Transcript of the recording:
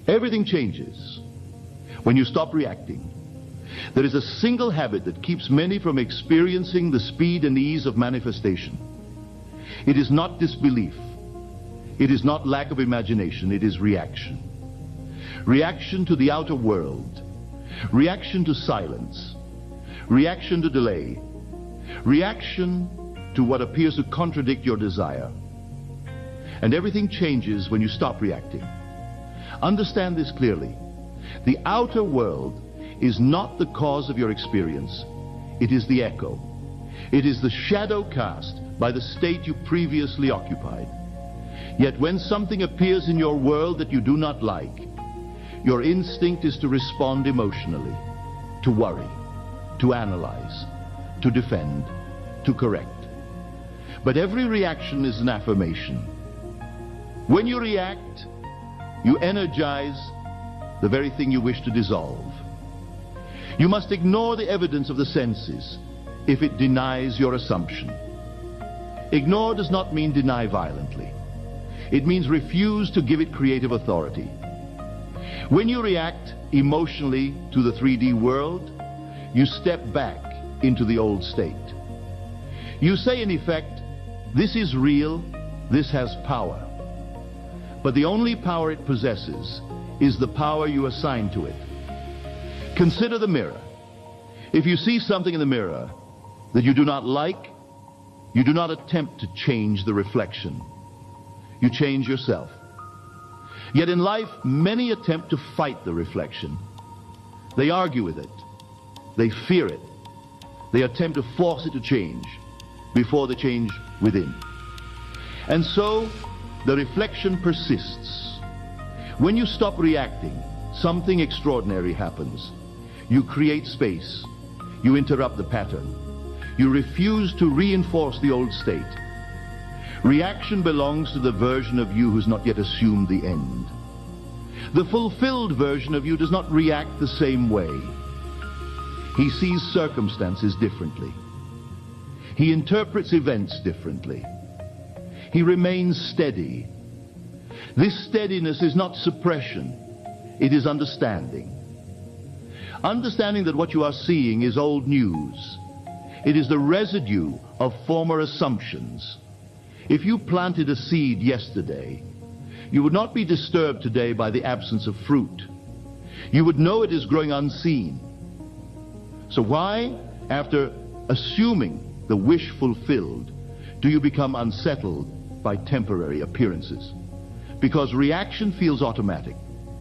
Everything changes when you stop reacting. There is a single habit that keeps many from experiencing the speed and ease of manifestation. It is not disbelief. It is not lack of imagination. It is reaction. Reaction to the outer world. Reaction to silence. Reaction to delay. Reaction to what appears to contradict your desire. And everything changes when you stop reacting. Understand this clearly. The outer world is not the cause of your experience. It is the echo. It is the shadow cast by the state you previously occupied. Yet when something appears in your world that you do not like, your instinct is to respond emotionally, to worry, to analyze, to defend, to correct. But every reaction is an affirmation. When you react, you energize the very thing you wish to dissolve. You must ignore the evidence of the senses if it denies your assumption. Ignore does not mean deny violently. It means refuse to give it creative authority. When you react emotionally to the 3D world, you step back into the old state. You say, in effect, this is real, this has power. But the only power it possesses is the power you assign to it. Consider the mirror. If you see something in the mirror that you do not like, you do not attempt to change the reflection. You change yourself. Yet in life, many attempt to fight the reflection. They argue with it. They fear it. They attempt to force it to change before the change within. And so, the reflection persists. When you stop reacting, something extraordinary happens. You create space. You interrupt the pattern. You refuse to reinforce the old state. Reaction belongs to the version of you who's not yet assumed the end. The fulfilled version of you does not react the same way. He sees circumstances differently. He interprets events differently. He remains steady. This steadiness is not suppression. It is understanding. Understanding that what you are seeing is old news. It is the residue of former assumptions. If you planted a seed yesterday, you would not be disturbed today by the absence of fruit. You would know it is growing unseen. So why, after assuming the wish fulfilled, do you become unsettled by temporary appearances? Because reaction feels automatic.